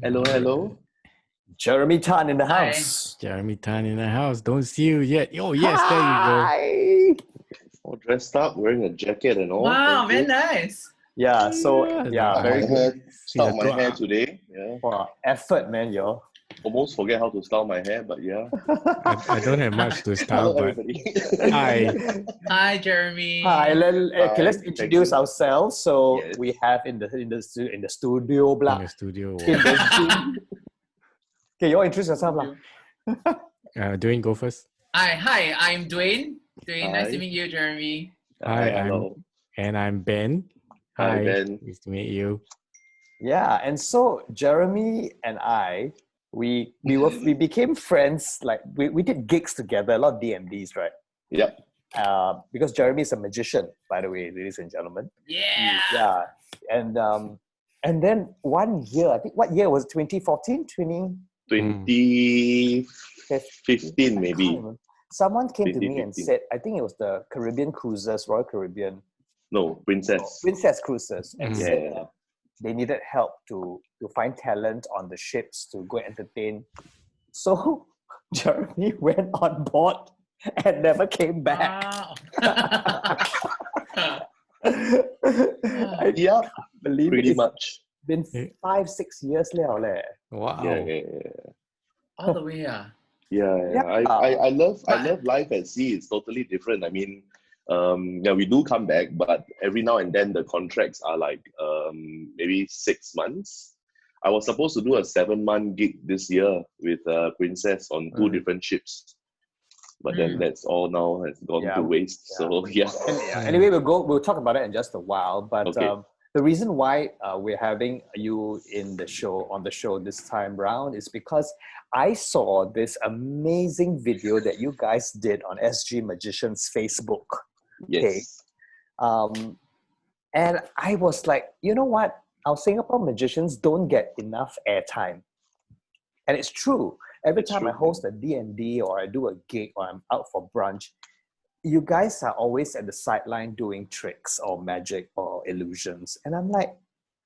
Hello, hello. Jeremy Tan in the Hi. house. Jeremy Tan in the house. Don't see you yet. Oh, yes, there you go. Hi. All dressed up, wearing a jacket and all. Wow, Thank very you. nice. Yeah, so Yeah, very My good. hair, See the styled my hair tua. today. Yeah. Wow, effort, man, yo. Almost forget how to style my hair, but yeah. I don't have much to Hello, style, but everybody. hi. Hi, Jeremy. Hi, Hi, let's thank introduce you. ourselves. So Yes. we have in the studio, In blah. the studio. In the Zoom. Okay, you all introduce yourself, blah. Dwayne, go first. Hi, I'm Dwayne. Dwayne, nice to Hi. meet you, Jeremy. Hi, hello. I'm Ben. Hi, Ben. Nice to meet you. Yeah, and so Jeremy and I, we became friends. Like we did gigs together, a lot of DMDs, right? Yep. Because Jeremy is a magician, by the way, ladies and gentlemen. Yeah. Yeah, and then 1 year, I think, what year was it? 2014, 2015 maybe. Someone came to me and 2015. said, I think it was the Caribbean Cruises, Royal Caribbean, No, Princess. Princess Cruises, and Mm. said Yeah. that they needed help to find talent on the ships to go entertain. So Jeremy went on board and never came back. Wow. I Yeah, believe pretty it's much. been 5-6 years now. Wow. Yeah. All the way, Yeah. I love life at sea. It's totally different. I mean, we do come back, but every now and then the contracts are like maybe 6 months. I was supposed to do a 7-month gig this year with Princess on 2 different ships, but then that's all now has gone to waste. So yeah. Anyway, we'll talk about it in just a while. But Okay. the reason why we're having you on the show this time round is because I saw this amazing video that you guys did on SG Magician's Facebook. Yes. And I was like, you know what? Our Singapore magicians don't get enough airtime. And it's true. Every It's time I true. host a D&D or I do a gig or I'm out for brunch, you guys are always at the sideline doing tricks or magic or illusions. And I'm like,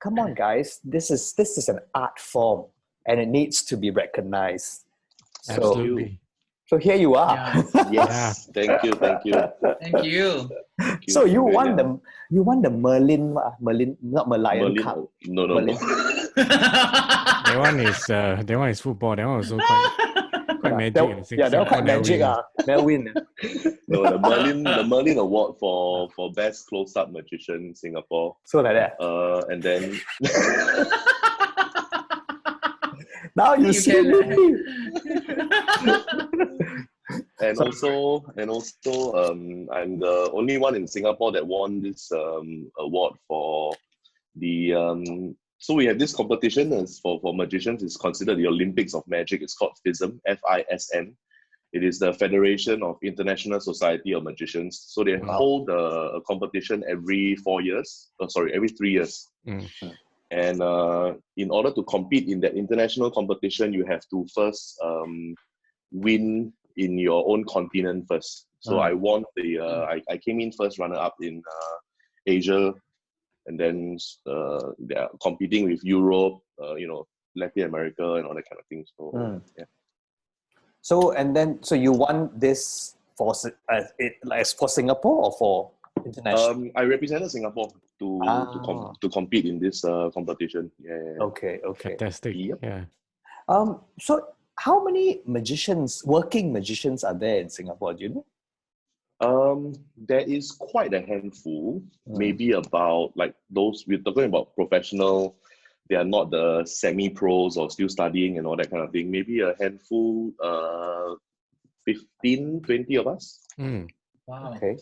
come on, guys, this is an art form and it needs to be recognized. Absolutely. So here you are. Yeah. Yes. Thank you. Thank you. So you won Yeah. the Merlin, not Merlion Merlin. Cup. No. Merlin. That one is football. That one was also quite magic. in Yeah, that one quite magic. Melwin. No, the Merlin Award for best close-up magician in Singapore. So like that. And then Now you see me. and also I'm the only one in Singapore that won this award for the so we have this competition as for magicians. It's considered the Olympics of Magic. It's called FISM, FISM. It is the Federation of International Society of Magicians. So they hold a competition every 3 years. And in order to compete in that international competition, you have to first win in your own continent first. So I won I came in first runner-up in Asia, and then they are competing with Europe, Latin America, and all that kind of thing. So yeah. So you won this for Singapore or for international? I represented Singapore to compete in this competition. Yeah. Okay. Fantastic. Yep. Yeah. So how many working magicians are there in Singapore? Do you know? There is quite a handful. Maybe about like those we're talking about professional. They are not the semi-pros or still studying and all that kind of thing. Maybe a handful, 15, 20 of us. Wow. Okay.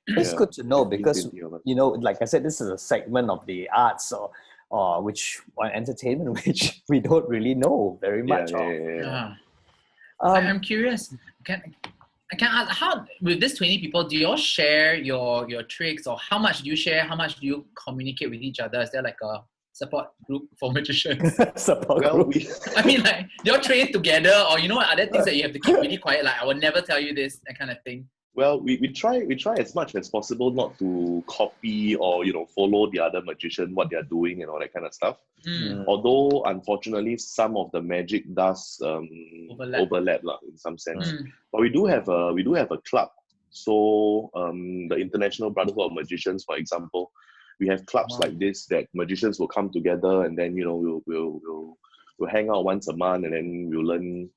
It's good to know because, like I said, this is a segment of the arts or entertainment, which we don't really know very much of. I'm curious. I can ask, how with this 20 people, do you all share your tricks, or how much do you share? How much do you communicate with each other? Is there like a support group for magicians? Group. I mean, like, do you all train together, or are there things that you have to keep really quiet? Like, I will never tell you this, that kind of thing. Well, we try as much as possible not to copy or follow the other magician, what they are doing and all that kind of stuff. Although unfortunately some of the magic does overlap in some sense. But we do have a club. So the International Brotherhood of Magicians, for example, we have clubs like this that magicians will come together, and then we'll hang out once a month, and then we'll learn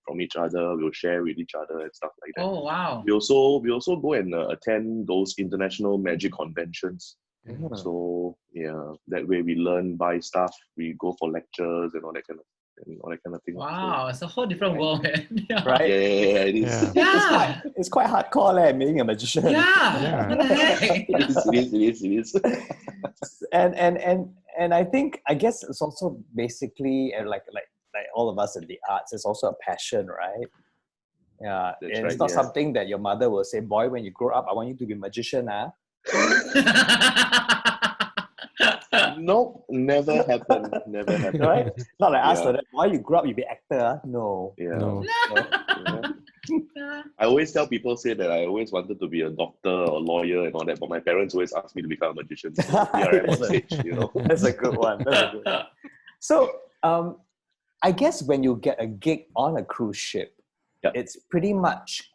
from each other. We'll share with each other and stuff like that. Oh wow! We also go and attend those international magic conventions. So yeah, that way we learn, buy stuff, we go for lectures and all that kind of thing. Wow, it's a whole different world, man. Yeah. Right? Yeah, it is. Yeah. It's quite hardcore, being a magician. Yeah. What the heck? It is. And I guess it's also basically like all of us in the arts, it's also a passion, right? Yeah. It's not something that your mother will say, boy, when you grow up, I want you to be a magician, huh? Nope, never happened. Right? Not like us, that why you grow up, you be actor, huh? No. Yeah. No. I always tell people say that I always wanted to be a doctor or lawyer and all that, but my parents always asked me to become a magician. So here I am on stage, That's a good one. So, I guess when you get a gig on a cruise ship, it's pretty much,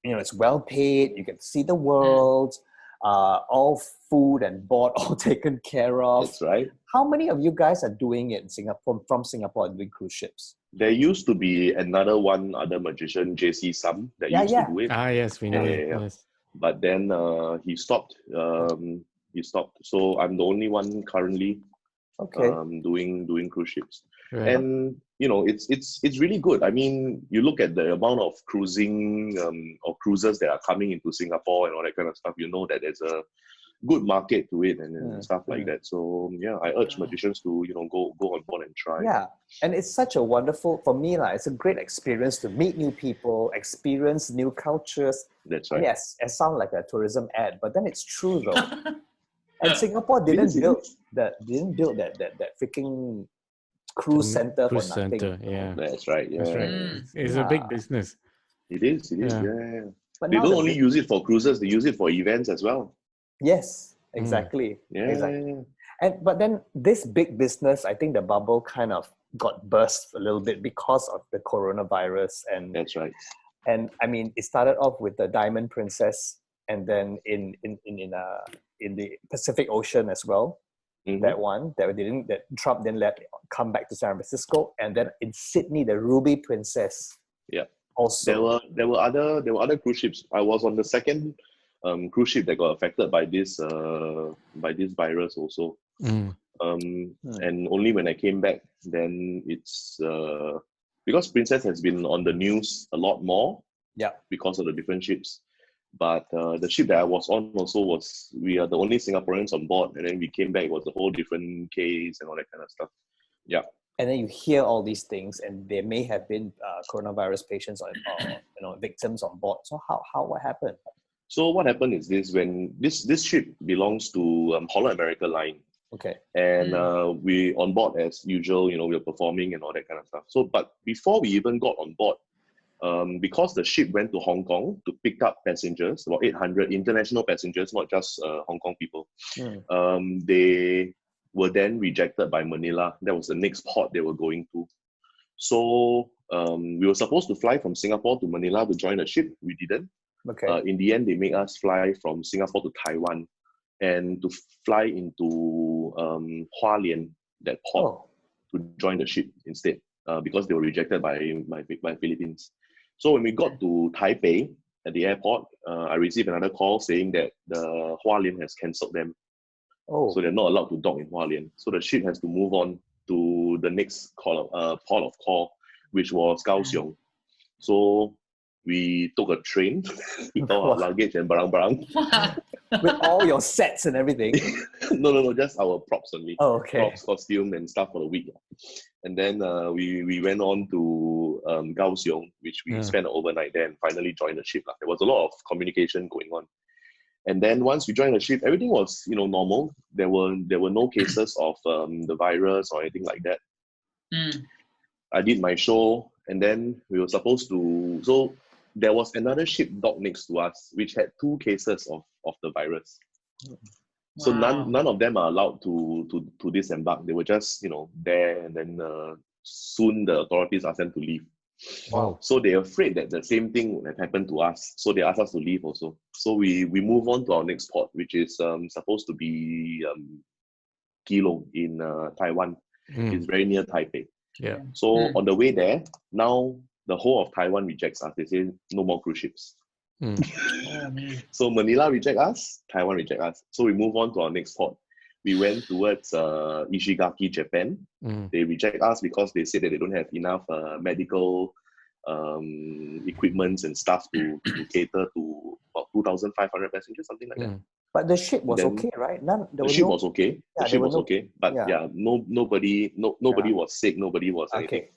it's well paid. You get to see the world, all food and board all taken care of. That's right. How many of you guys are doing it in Singapore, from Singapore, doing cruise ships? There used to be other magician, JC Sum, that used to do it. Ah, yes, we know. Yes. But then he stopped. So I'm the only one currently doing cruise ships. Right. And it's really good. I mean, you look at the amount of cruising or cruisers that are coming into Singapore and all that kind of stuff, that there's a good market to it and stuff like that. So I urge magicians to go on board and try. Yeah, and it's such a wonderful, for me, it's a great experience to meet new people, experience new cultures. That's right. Yes, it sounds like a tourism ad, but then it's true though. And Singapore didn't build that freaking cruise center for nothing. Yeah, that's right. Yeah, that's right. It's a big business. It is. Yeah. But they don't only use it for cruises; they use it for events as well. Yes, exactly. Exactly. But then this big business, I think the bubble kind of got burst a little bit because of the coronavirus. And that's right. And I mean, it started off with the Diamond Princess, and then in the Pacific Ocean as well. That one that Trump didn't let come back to San Francisco, and then in Sydney, the Ruby Princess. Yeah. Also, there were other cruise ships. I was on the second cruise ship that got affected by this virus also. And only when I came back, then it's because Princess has been on the news a lot more. Yeah. Because of the different ships. But the ship that I was on also we are the only Singaporeans on board, and then we came back, it was a whole different case and all that kind of stuff. Yeah. And then you hear all these things, and there may have been coronavirus patients or victims on board. So what happened? So what happened is this: when this ship belongs to Holland America Line. Okay. And we on board as usual, we were performing and all that kind of stuff. So, but before we even got on board, because the ship went to Hong Kong to pick up passengers, about 800 international passengers, not just Hong Kong people. They were then rejected by Manila. That was the next port they were going to. So we were supposed to fly from Singapore to Manila to join the ship. We didn't. Okay. In the end, they made us fly from Singapore to Taiwan and to fly into Hualien, that port, to join the ship instead, because they were rejected by Philippines. So when we got to Taipei at the airport, I received another call saying that the Hualien has cancelled them. So they're not allowed to dock in Hualien. So the ship has to move on to the next port of call, which was Kaohsiung. So we took a train with all our luggage and barang-barang. With all your sets and everything? No, just our props only. Oh, okay. Props, costume and stuff for the week. And then we went on to Kaohsiung, which we spent an overnight there and finally joined the ship. There was a lot of communication going on. And then once we joined the ship, everything was normal. There were no cases of the virus or anything like that. I did my show, and then we were supposed to. So there was another ship docked next to us, which had 2 cases of the virus. So Wow. none of them are allowed to disembark. They were just, there, and then soon the authorities asked them to leave. Wow. So they're afraid that the same thing would have happened to us. So they asked us to leave also. So we move on to our next port, which is supposed to be Keelung in Taiwan. It's very near Taipei. Yeah. So on the way there, now the whole of Taiwan rejects us. They say no more cruise ships. Oh, man. So Manila reject us, Taiwan reject us. So we move on to our next port. We went towards Ishigaki, Japan. They reject us because they said that they don't have enough medical equipment and stuff to cater to about 2,500 passengers, something like that. But the ship was Then okay, right? The ship was okay. The ship was okay. But nobody was sick. Nobody was anything. Okay.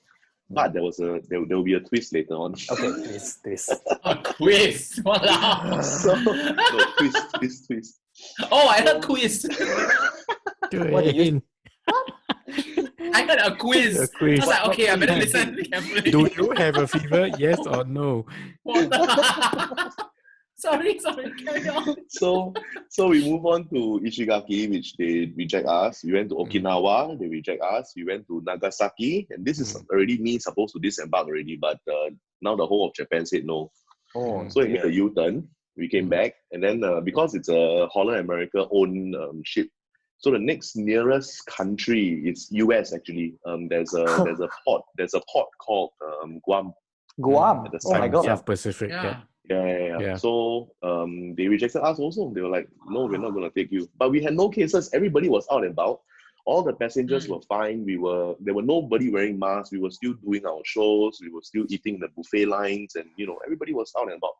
But there will be a twist later on. Okay, twist. A quiz. Wow. So twist. Oh, I heard quiz. What did you- I heard a quiz. A quiz. I was like, okay, I better listen carefully. Do you have a fever? Yes or no? What the- Sorry, carry on. So we move on to Ishigaki, which they reject us. We went to Okinawa, they reject us. We went to Nagasaki, and this is already me supposed to disembark already, but now the whole of Japan said no. Oh, So we made a U-turn. We came back, and then because it's a Holland America owned ship, so the next nearest country is US actually. There's a port called Guam. Guam. At the Oh my side. God. South Pacific. Yeah. Yeah. So they rejected us also. They were like, no, we're not going to take you. But we had no cases. Everybody was out and about. All the passengers were fine. There were nobody wearing masks. We were still doing our shows. We were still eating the buffet lines, and everybody was out and about.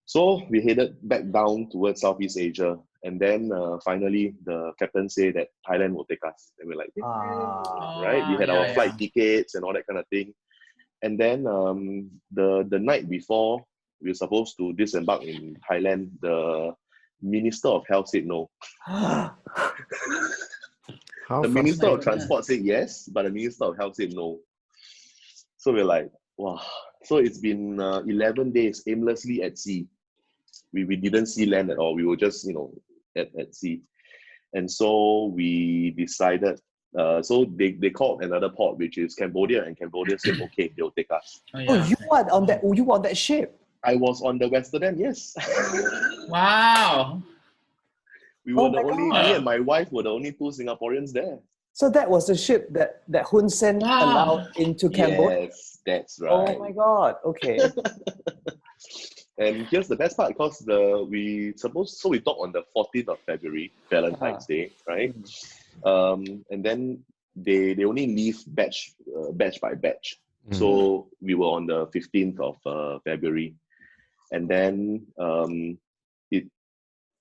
So we headed back down towards Southeast Asia, and then finally the captain said that Thailand will take us. And we're like, right? We had our flight tickets and all that kind of thing. And then the night before we were supposed to disembark in Thailand, the Minister of Health said no. The Minister of Transport said yes, but the Minister of Health said no. So we're like, wow. So it's been 11 days aimlessly at sea. We didn't see land at all. We were just, at sea. And so we decided, so they called another port, which is Cambodia, and Cambodia said, okay, they'll take us. You were on that ship? I was on the Western, yes. Wow. We were me and my wife were the only 2 Singaporeans there. So that was the ship that Hun Sen allowed into Cambodia? Yes, that's right. Oh my God, okay. And here's the best part, because we docked on the 14th of February, Valentine's Day, right? And then they only leave batch by batch. So we were on the 15th of February. And then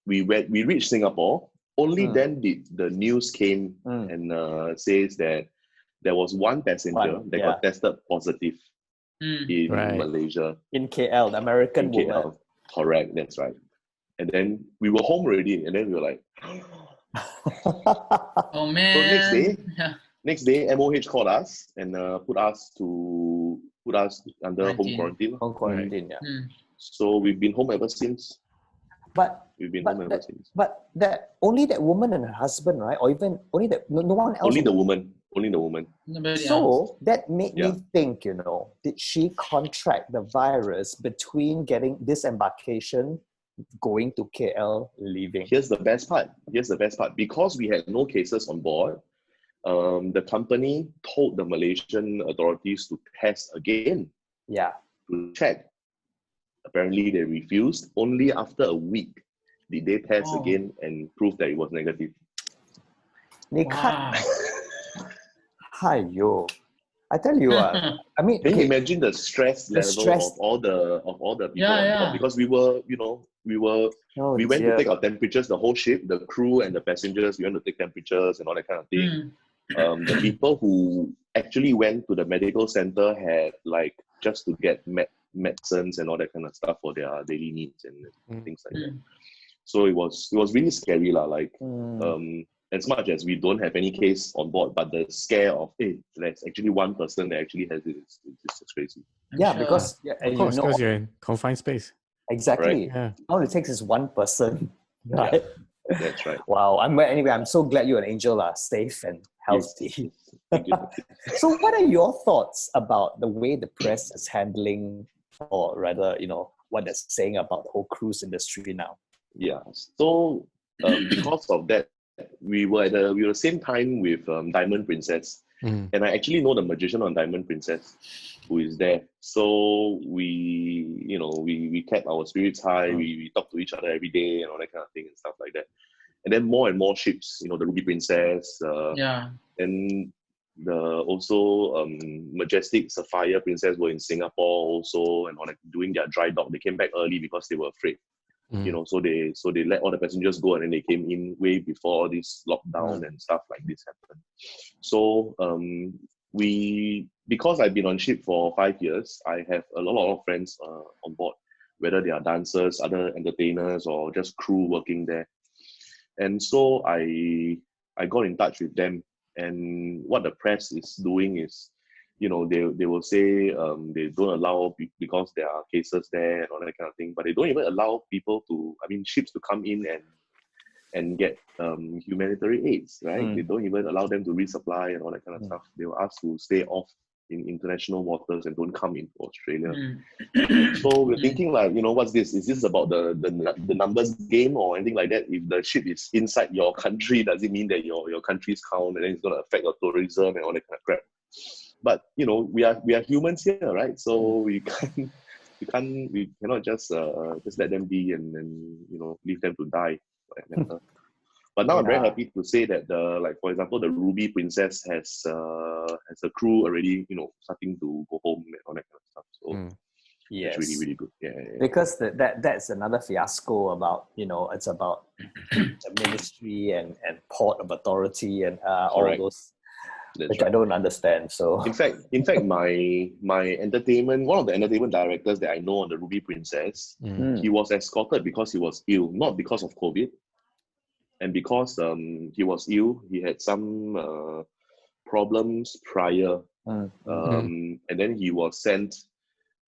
we reached Singapore. Only then did the news came and says that there was one passenger that got tested positive in Malaysia. In KL, the American woman. KL. Correct, that's right. And then we were home already, and then we were like, oh man. So next day, MOH called us and put us under home quarantine. Home quarantine, So we've been home ever since. But that only that woman and her husband, right? Or even only that no one else. Only the woman. Nobody so else. that made me think, did she contract the virus between getting disembarkation, going to KL, leaving? Here's the best part. Because we had no cases on board, the company told the Malaysian authorities to test again. Yeah. To check. Apparently they refused. Only after a week did they test again and prove that it was negative. I tell you, I mean, can you imagine the stress level of all the people? Because we went to take our temperatures, the whole ship, the crew and the passengers. We went to take temperatures and all that kind of thing. The people who actually went to the medical center had just to get medicines and all that kind of stuff for their daily needs and things like that. So it was really scary, as much as we don't have any case on board, but the scare of, hey, there's actually one person that actually has it is just crazy. Yeah, because Of course, because you're in confined space. exactly. Yeah. All it takes is one person, right? That's right. Wow. Anyway, I'm so glad you're an angel, safe and healthy. Yes. Thank you. So what are your thoughts about the way the press is handling, or rather, what they're saying about the whole cruise industry now? Yeah. So because of that, we were the same time with Diamond Princess, and I actually know the magician on Diamond Princess, who is there. So we kept our spirits high. We talked to each other every day and all that kind of thing and stuff like that. And then more and more ships, the Ruby Princess, and the also Majestic Sapphire Princess were in Singapore also, and all that, doing their dry dock. They came back early because they were afraid. So they let all the passengers go, and then they came in way before all this lockdown and stuff like this happened. So because I've been on ship for 5 years, I have a lot of friends on board, whether they are dancers, other entertainers, or just crew working there. And so I got in touch with them, and what the press is doing is, they will say they don't allow, because there are cases there and all that kind of thing, but they don't even allow ships to come in and get humanitarian aids, right? They don't even allow them to resupply and all that kind of stuff. They will ask to stay off in international waters and don't come into Australia. So we're thinking like, what's this? Is this about the numbers game or anything like that? If the ship is inside your country, does it mean that your country's count, and then it's going to affect your tourism and all that kind of crap? But we are humans here, right? So we cannot just let them be and leave them to die. But now I'm very happy to say that for example, the Ruby Princess has a crew already, starting to go home and all that kind of stuff. So yes, it's really, really good. Yeah. Because that's another fiasco about, it's about the ministry and port of authority and all those. That's which right. I don't understand. So in fact, my entertainment, one of the entertainment directors that I know on the Ruby Princess, he was escorted because he was ill, not because of COVID. And because he was ill, he had some problems prior, and then he was sent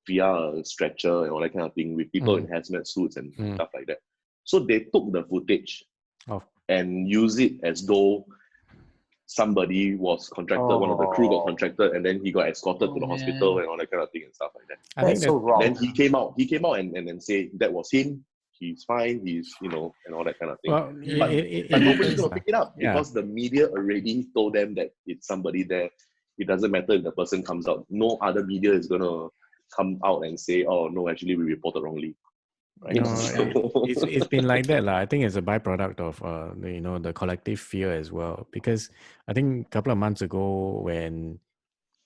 via a stretcher and all that kind of thing with people in hazmat suits and stuff like that. So they took the footage and used it as though somebody was contracted, one of the crew got contracted, and then he got escorted to the hospital and all that kind of thing and stuff like that. I think that's so wrong. Then he came out and say that was him. He's fine. He's and all that kind of thing. Well, but nobody's gonna pick it up because the media already told them that it's somebody there. It doesn't matter if the person comes out. No other media is gonna come out and say, "Oh no, actually we reported wrongly." Right? It's been like that. I think it's a byproduct of the collective fear as well. Because I think a couple of months ago when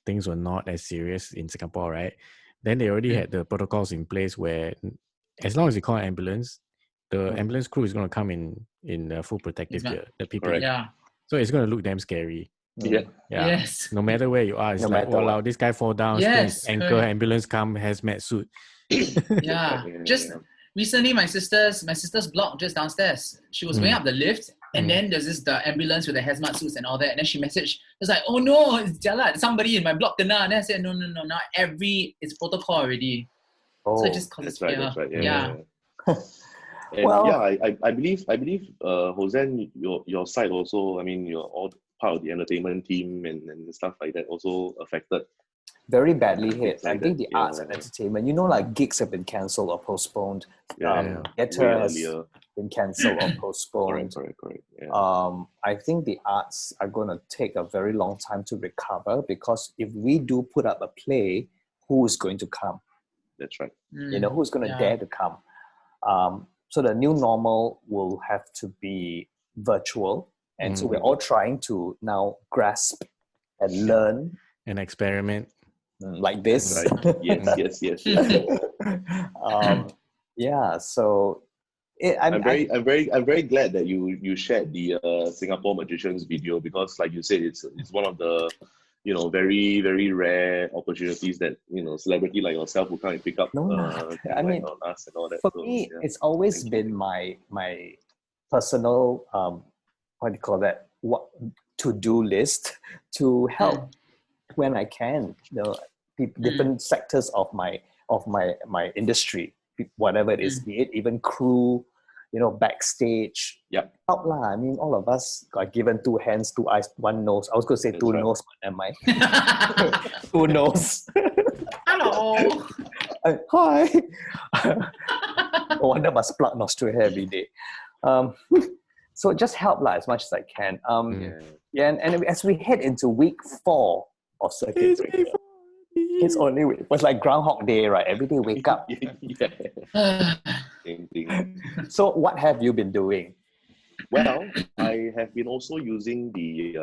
things were not as serious in Singapore, right? Then they already had the protocols in place where as long as you call an ambulance, the ambulance crew is going to come in full protective gear. The people, so it's going to look damn scary. Yeah. Yes. No matter where you are, it's like, wow, this guy fall down, yes, anchor, ambulance come, hazmat suit. Just recently, my sister's block just downstairs. She was going up the lift, and then there's the ambulance with the hazmat suits and all that. And then she messaged, it's like, oh no, it's jalat. Somebody in my block kena. And then I said, no, not it's protocol already. Oh, so just that's right. Yeah. And I believe Hossan, your side also, you're all part of the entertainment team and stuff like that, also affected. Very badly hit. I think the arts and entertainment, like gigs have been cancelled or postponed. Theatre has been cancelled or postponed. Correct. I think the arts are going to take a very long time to recover, because if we do put up a play, who is going to come? That's right. Who's going to dare to come? So the new normal will have to be virtual. And so we're all trying to now grasp and learn. And experiment. Like this. Right. Yes. So I'm very glad that you shared the Singapore Magicians video, because like you said, it's one of the very, very rare opportunities that celebrity like yourself will come and pick up. On us and all that. For me, it's always been my personal what do you call that? What to-do list to help when I can. Different sectors of my industry, whatever it is, be it even crew, backstage. Yep. Help lah. I mean, all of us got given 2 hands, 2 eyes, 1 nose. I was going to say That's 2 right. nose, but never mind. 2 nose. Hello. Hi. No wonder must plug nostril hair every day. So just help lah as much as I can. And as we head into week 4 of circuit breaker, it's like Groundhog Day, right? Every day wake up. Same thing. So what have you been doing? Well, I have been also using the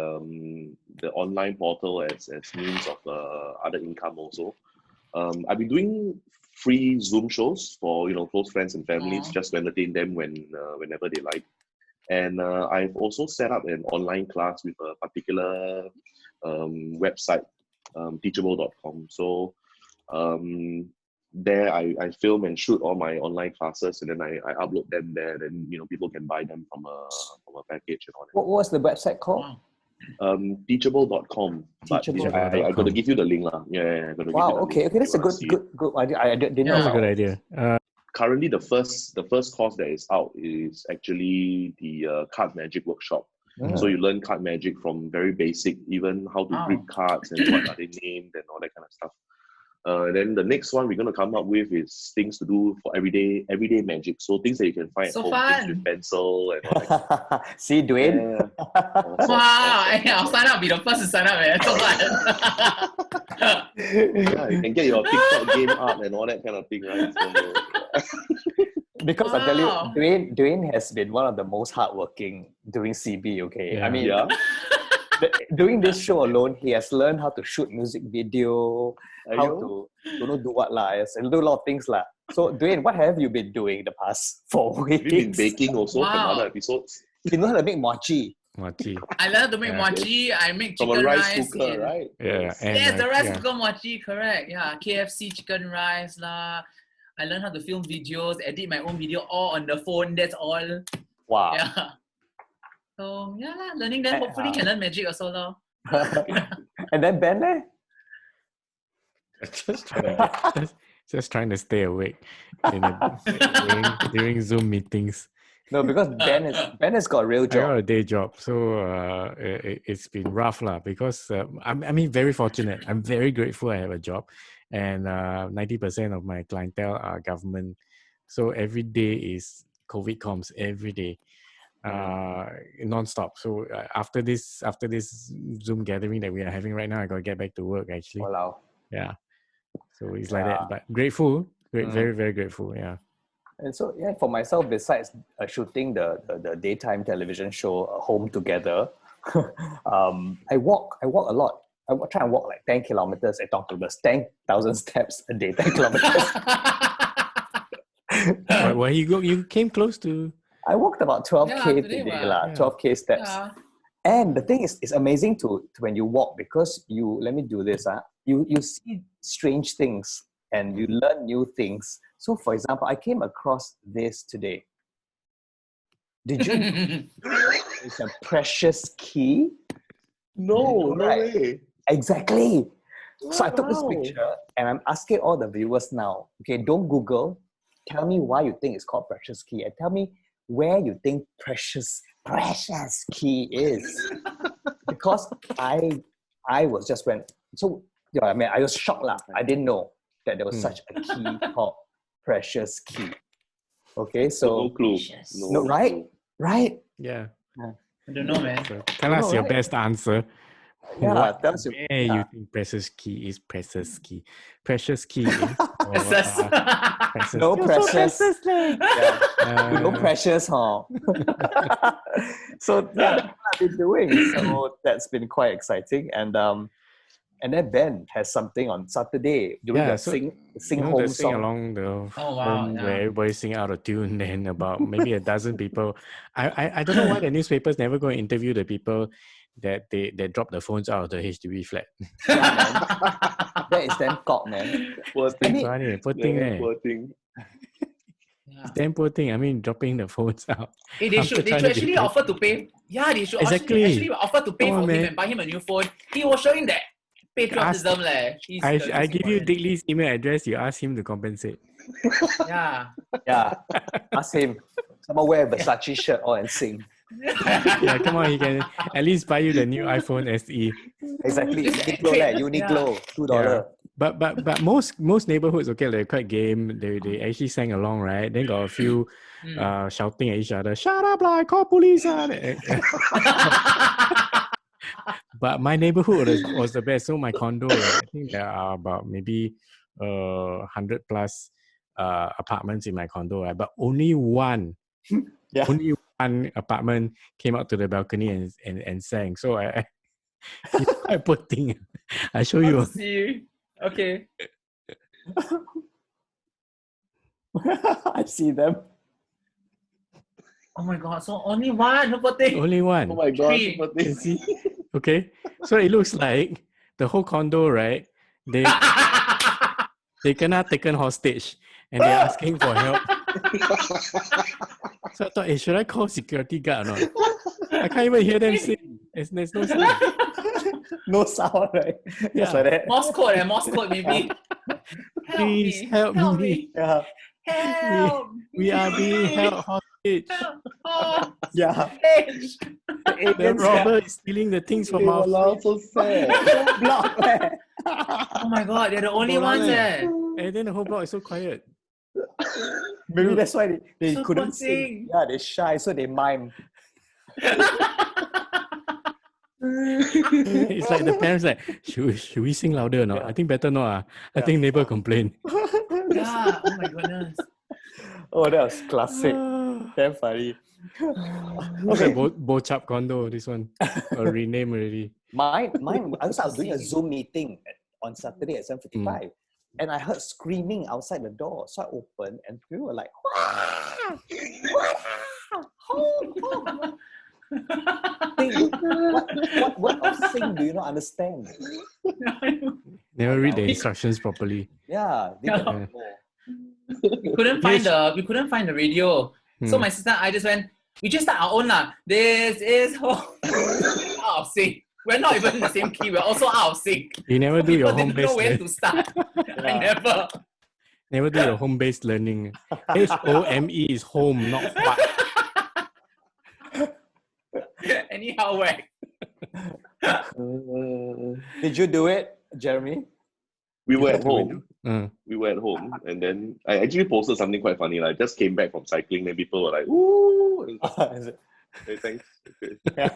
online portal as means of other income also. I've been doing free Zoom shows for close friends and families, just to entertain them whenever they like. And I've also set up an online class with a particular website, teachable.com. So there I film and shoot all my online classes, and then I upload them there. Then people can buy them from a package and all that. What was the website called? Teachable.com. But I got to give you the link lah. Yeah. Wow. Okay. That's a good idea. I didn't know. That's a good idea. Currently, the first course that is out is actually the card magic workshop. So you learn card magic from very basic, even how to grip cards and what are they named and all that kind of stuff. Then the next one we're going to come up with is things to do for everyday magic. So things that you can find at home, things with pencil and all that. See, Dwayne? Yeah. Wow, I'll sign up. Be the first to sign up, man. So yeah, you can get your TikTok game art and all that kind of thing, right? So, because I tell you, Dwayne has been one of the most hardworking during CB, okay? Yeah. I mean, doing this show alone, he has learned how to shoot music video, how to do what lah, and do a lot of things lah. So Dwayne, what have you been doing the past 4 weeks? Have you been baking also from other episodes? You know how to make mochi. I learned to make mochi. I make From chicken a rice cooker, right? Yeah. Yes, the rice cooker mochi, correct. Yeah, KFC chicken rice lah. I learned how to film videos, edit my own video all on the phone. That's all. Wow. Yeah. So learning them. Hopefully can learn magic also lah. And then Ben, just trying to stay awake during Zoom meetings. No, because Ben has got a real I got job. a day job, so it's been rough lah. Because very fortunate. I'm very grateful I have a job, and 90% of my clientele are government. So every day is COVID comms every day, non-stop. So after this Zoom gathering that we are having right now, I gotta get back to work actually. Wow. Yeah. So it's like that, but grateful, very very grateful. Yeah. And so, for myself, besides shooting the daytime television show Home Together, I walk a lot. I try and walk like 10 kilometers. I talk to this 10,000 steps a day, 10 kilometers. Well, you came close to. I walked about 12K today, 12K steps. Yeah. And the thing is, it's amazing to when you walk, because let me do this. You see strange things and you learn new things. So, for example, I came across this today. Did you? It's a precious key. No way. Exactly. So I took this picture and I'm asking all the viewers now, okay, don't Google. Tell me why you think it's called precious key, and tell me where you think precious key is. Because I was just I was shocked lah. I didn't know that there was such a key called precious key. Okay, so no clue. No, right? Right? Yeah. I don't know, man. So tell us your best answer. Yeah, Where you think precious key is precious key? Precious key is precious. No precious. No precious, huh? So that's what I've been doing. So that's been quite exciting. And then Ben has something on Saturday doing the sing home sing song. along the home where everybody sing out of tune. Then about maybe a dozen people. I don't know why the newspapers never go and interview the people that they drop the phones out of the HDB flat. Yeah, man. That is damn cock, man. Poor thing. Poor thing. Poor thing. It's damn poor thing. I mean, dropping the phones out. Hey, they should actually offer to pay. Yeah, they should actually offer to pay for him and buy him a new phone. He was showing that patriotism. I give you Dick Lee's email address. You ask him to compensate. Yeah. Yeah. Ask him. Someone wear a Versace shirt and sing. Yeah, come on. He can at least buy you the new iPhone SE. Exactly. Uniqlo, $2. Yeah. But most neighborhoods, okay, they're quite game. They actually sang along, right? Then got a few shouting at each other, "Shut up, like call police!" But my neighborhood was the best. So my condo, right, I think there are about maybe 100 plus apartments in my condo, right? But only one apartment came out to the balcony and sang. So I it's quite poor thing. I show you. See. Okay. I see them. Oh my god, so only one, no poor thing. Only one. Oh my god, You see? Okay. So it looks like the whole condo, right? They cannot taken hostage and they're asking for help. So I thought, hey, should I call security guard or not? I can't even hear them sing. There's no sound. No sound, right? Yeah. Just like that. Morse code maybe. Please help me. Yeah. Help! We are being held hostage. Oh, Yeah. The robber is stealing the things from our Wow, so sad. block. oh my god, they're the only ones And then the whole block is so quiet. Maybe that's why they So couldn't poor sing. thing. Yeah, they're shy, so they mime. It's like the parents like, should we sing louder or not? I think better not. I think neighbor complain. Yeah, oh my goodness. Oh, that was classic. Damn funny. Okay, Bochap condo, this one. Rename already. Mine. I was doing a Zoom meeting on Saturday at 7:55, and I heard screaming outside the door. So I opened, and people were like, "Wah! Wah! Sing. What of sing do you not understand? Never read the instructions properly. Yeah, they don't know. We couldn't find the radio. So my sister and I just went, we just start our own lah. This is home. Out of sync. We're not even in the same key. We're also out of sync. You never do your home People didn't know based where to start. I never do your home based learning. HOME is home, not what. Anyhow, whack. Did you do it, Jeremy? We were at home. We were at home, and then I actually posted something quite funny. Like, I just came back from cycling, and people were like, "Ooh!" And hey, thanks. Okay. Yeah.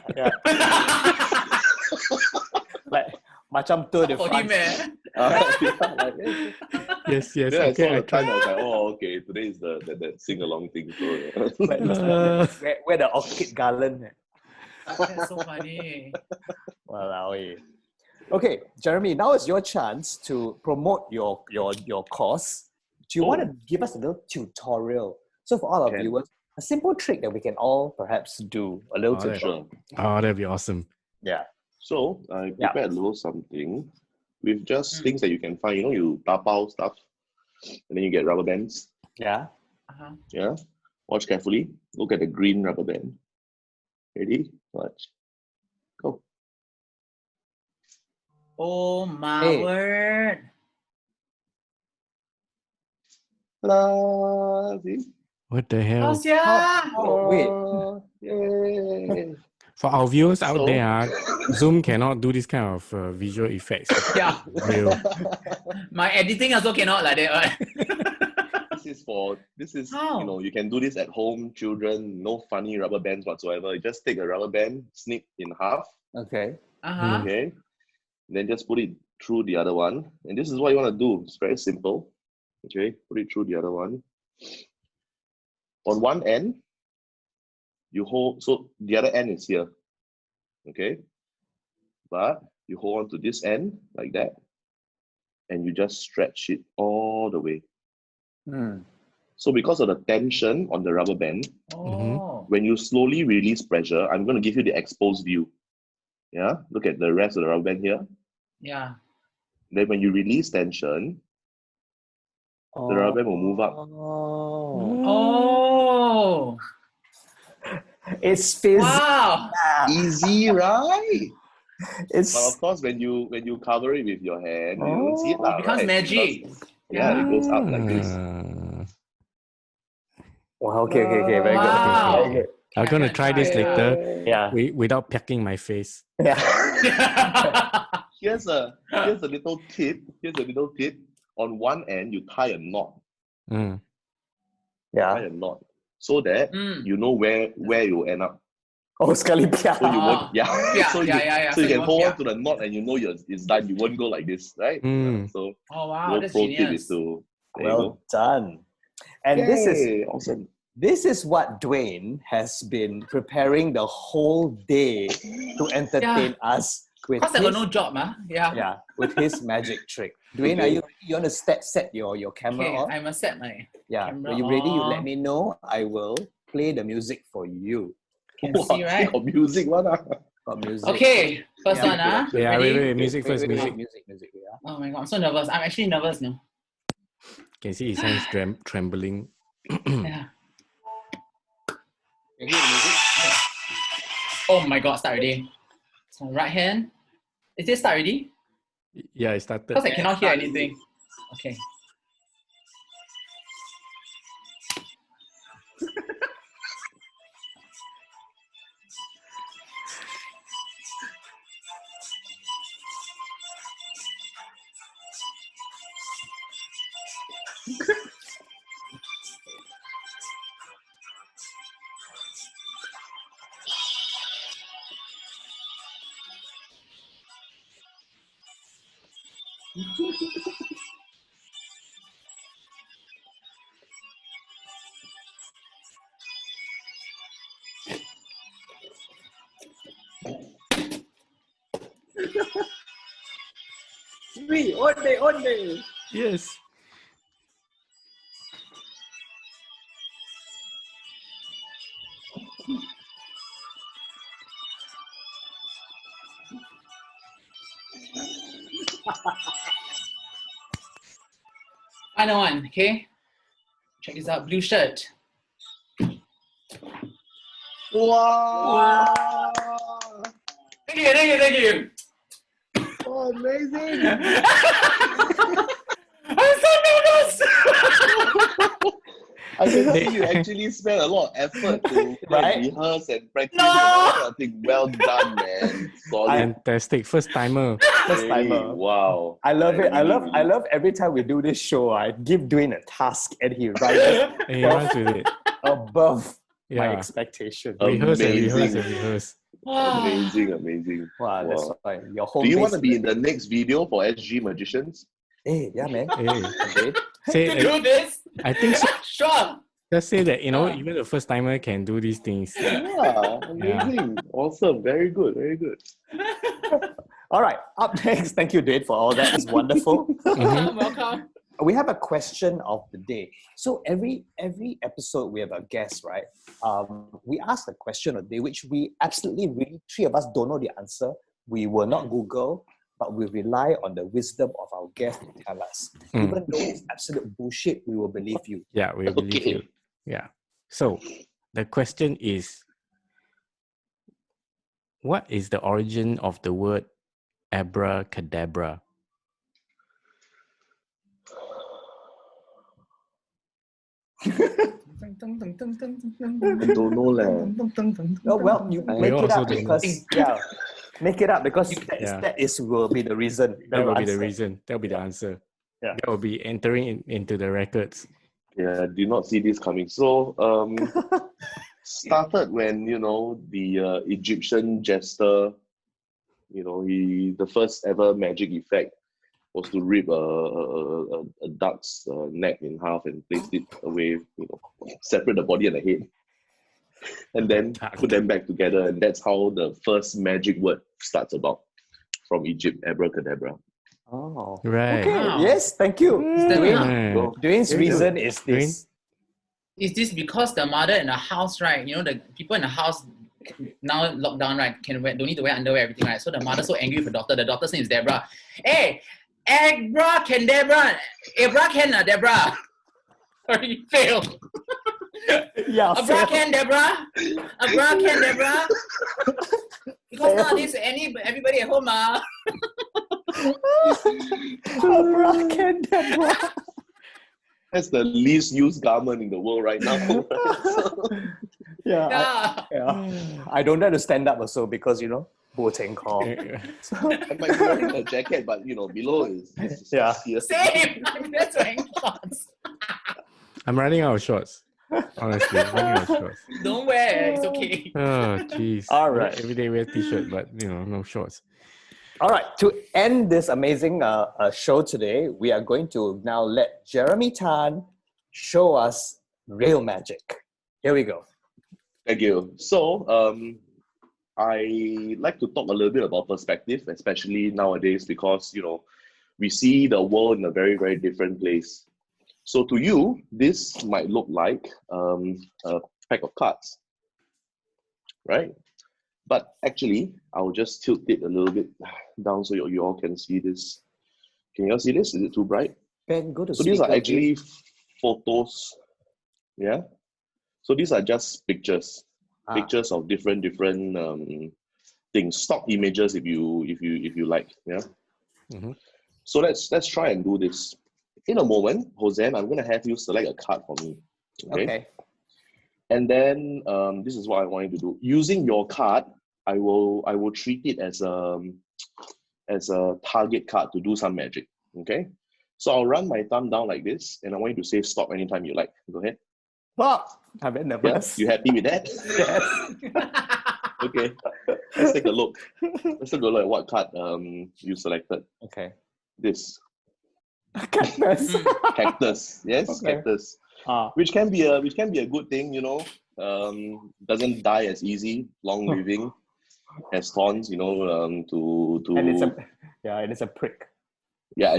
Like macam tour de For him, France. Yes. Then I Okay, saw I the time. I was like, "Oh, okay. Today is the sing along thing." So, Where the orchid garland. That's so funny. Walao. Okay, Jeremy, now it's your chance to promote your course. Do you want to give us a little tutorial? So for all our viewers, a simple trick that we can all perhaps do. A little tutorial. Oh, that'd be awesome. Yeah. So I prepared a little something with just things that you can find. You know, you dabao stuff, and then you get rubber bands. Yeah. Yeah. Watch carefully. Look at the green rubber band. Ready? Watch. Go. Oh my word. Ta-da! See? What the hell? Wait. Yay! For our viewers out there, Zoom cannot do this kind of visual effects. Yeah. My editing also cannot like that. Right? This is you know, you can do this at home, children, no funny rubber bands whatsoever. You just take a rubber band, snip in half. Okay. Okay. Then just put it through the other one. And this is what you want to do. It's very simple. Okay, put it through the other one. On one end, you hold, so the other end is here. Okay. But you hold on to this end like that. And you just stretch it all the way. So because of the tension on the rubber band, when you slowly release pressure, I'm going to give you the exposed view. Yeah, look at the rest of the rubber band here. Yeah. Then when you release tension, The rubber band will move up. Oh. It's fizzy. Wow. Easy, right? It's But of course, when you cover it with your hand, you don't see it, It becomes right? magic. Yeah, it goes up like this. wow. Okay. Very good. Wow. Very good. I'm gonna try this later Yeah. without pecking my face. Yeah. Here's a little tip. On one end, you tie a knot. Mm. Yeah. Tie a knot so that you know where you end up. Oh, sekali pia. So you won't, So you can hold won't on to the knot and you know it's done. You won't go like this, right? Mm. So Oh wow, little that's pro tip genius. is to there you Well go. done. And Yay, awesome. this is what Dwayne has been preparing the whole day to entertain us with Because I got no job, with his magic trick. Dwayne, Okay. you want to set your camera Okay, on? I must set my camera When you're ready, you let on. me know. I will play the music for you. Can see, right? Got music one. Got music. Okay, first Yeah, one, Yeah, ready? wait, music first, music. Music. Yeah. Oh my god, I'm so nervous. I'm actually nervous now. Can see his hands trembling. Yeah. You hear the music? Oh my god, start already. So right hand. Is it start already? Yeah, it started. Because I cannot hear anything. Okay. Onde. Yes. Final one, okay? Check this out. Blue shirt. Wow! Thank you. Oh, amazing! I'm so nervous. I can see you actually spent a lot of effort to Right? rehearse and practice No! and all that kind of thing. Well done, man. Solid. Fantastic. First timer. First timer. Wow. I love it. I really- love every time we do this show. I give Dwayne a task and he rises And he runs with it. above my Yeah. expectation. Rehearse and Amazing. rehearse and rehearse. Amazing. Wow, that's Wow. fine. Your home Do you base want to be is- in the next video for SG Magicians? Hey, yeah, man. Hey, Okay. say, To do this? I think so. Sure. Just say that, even the first timer can do these things. Yeah, amazing. Awesome. Very good. All right. Up next, thank you, Dwayne, for all that. It's wonderful. Welcome. We have a question of the day. So every episode we have a guest, right? We ask the question of the day, which we absolutely really three of us don't know the answer. We will not Google, but we rely on the wisdom of our guest to tell us. Even though it's absolute bullshit, we will believe you. Yeah, we believe Okay. you. Yeah. So the question is, what is the origin of the word abracadabra? I don't know, leh. Oh, well, you We make it also up don't know. because, make it up because that will be the reason. That will be the answer. reason. That will be the answer. Yeah. That will be entering into the records. Yeah, do not see this coming. So, started when, the Egyptian jester, the first ever magic effect was to rip a duck's neck in half and place it away, separate the body and the head, and then put them back together. And that's how the first magic word starts about from Egypt, abracadabra. Oh. Right. Okay. Wow. Yes, thank you. Yeah. Dwayne's Very good. reason is this. Is this because the mother in the house, right? The people in the house now locked down, right? Don't need to wear underwear, everything, right? So the mother so angry with the daughter. The daughter's name is Deborah. Hey, Abracadabra, Deborah. Sorry, fail. Yeah, Abracadebra. Abracadebra. Because nowadays, everybody at home, Abracadabra. That's the least used garment in the world right now. Yeah. I don't dare to stand up also because, you know, bo teng kor. So, I might be wearing a jacket, but you know, below is Yeah. here. Same. I'm just wearing shorts. I'm running out of shorts. Honestly, running out of shorts. Don't wear. It's okay. Oh, jeez. All right. Every day wear t-shirt, but you know, no shorts. All right, to end this amazing show today, we are going to now let Jeremy Tan show us real magic. Here we go. Thank you. So, I like to talk a little bit about perspective, especially nowadays, because you know we see the world in a very, very different place. So, to you, this might look like a pack of cards, right? But actually, I'll just tilt it a little bit down so you all can see this. Can you all see this? Is it too bright? Ben, go to So these are speaker, actually please. photos. Yeah. So these are just pictures, pictures of different things, stock images if you like. Yeah. Mm-hmm. So let's try and do this. In a moment, Hossan, I'm gonna have you select a card for me. Okay. And then this is what I want you to do. Using your card, I will treat it as a target card to do some magic. Okay. So I'll run my thumb down like this, and I want you to say stop anytime you like. Go ahead. Stop! I'm very nervous. Yeah, you happy with that? Yes. Okay. Let's take a look. Let's take a look at what card you selected. Okay. This. Cactus. Cactus. Yes, Okay. cactus. Which can be a good thing, you know. Doesn't die as easy, long living, has thorns, you know, And it's a prick. Yeah.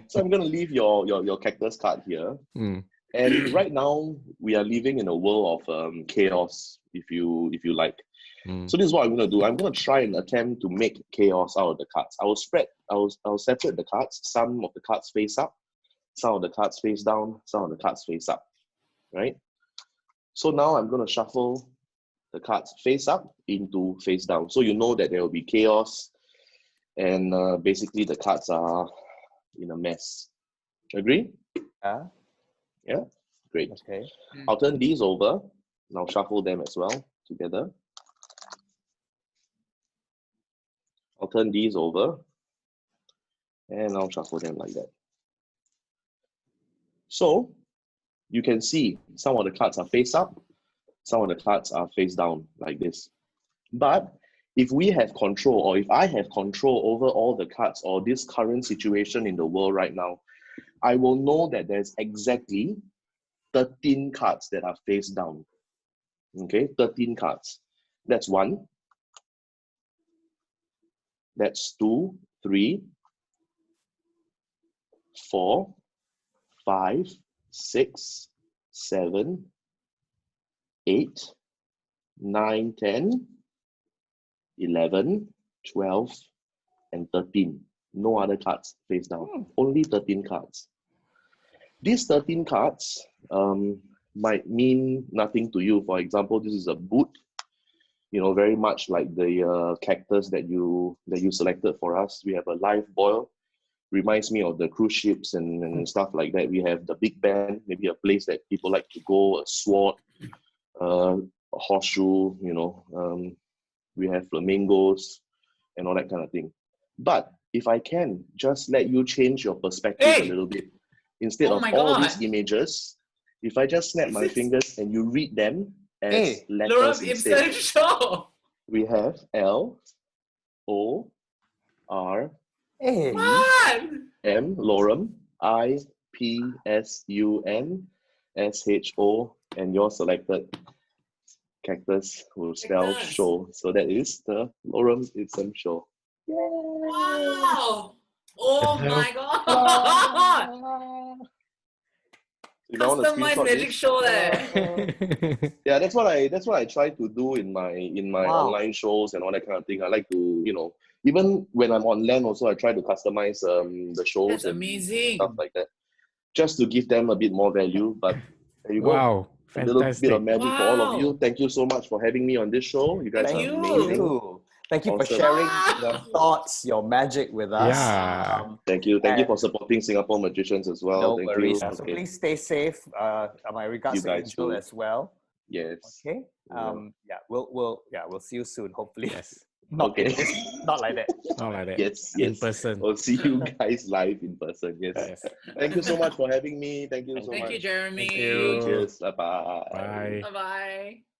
So I'm gonna leave your cactus card here. Mm. And right now we are living in a world of chaos, if you like. Mm. So this is what I'm gonna do. I'm gonna try and attempt to make chaos out of the cards. I'll separate the cards. Some of the cards face up, some of the cards face down, some of the cards face up. Right? So now I'm gonna shuffle the cards face up into face down. So you know that there will be chaos, and basically the cards are in a mess. Agree? Yeah? Great. Okay. I'll turn these over and I'll shuffle them as well together. I'll turn these over and I'll shuffle them like that. So you can see some of the cards are face up, some of the cards are face down like this. But if we have control, or if I have control over all the cards or this current situation in the world right now, I will know that there's exactly 13 cards that are face down. Okay, 13 cards. That's 1. That's 2, 3, 4, 5, 6, 7, 8, 9, 10, 11, 12, and 13. No other cards face down. Only 13 cards. These 13 cards might mean nothing to you. For example, this is a boot, you know, very much like the cactus that you selected for us. We have a live boil, reminds me of the cruise ships and stuff like that. We have the big band, maybe a place that people like to go, a sword, a horseshoe, you know. We have flamingos and all that kind of thing. But if I can just let you change your perspective a little bit, instead of all these images, if I just snap my fingers and you read them as letters Lorem, instead. Ipsum show. We have L, O, R, E, M, Lorem, I, P, S, U, M, S, H, O, and your selected cactus will spell show. So that is the Lorem Ipsum show. Wow! Oh my god! You might want to Customized screenshot magic this. show there. Yeah, that's what I try to do in my online shows and all that kind of thing. I like to, you know, even when I'm on land also, I try to customize the shows That's and amazing. stuff like that. just to give them a bit more value. But there you go. Wow, A little bit fantastic. of magic for all of Wow. you. Thank you so much for having me on this show. You guys Thank are you. amazing. Thank you for Awesome. sharing your thoughts, your magic with us. Yeah. Thank you. Thank you and for supporting Singapore magicians as well. no Thank worries. you. So Okay. please stay safe. My regards You to guys Angel too. as well. Yes. Okay. Yeah. We'll see you soon. Hopefully, Yes. not Okay. not like that. Not like that. Yes. In Yes. person. We'll see you guys live in person. Yes. Yes. Thank you so much for having me. Thank you so Thank much. you, Jeremy. Thank you. Cheers. Bye bye. Bye. Bye-bye.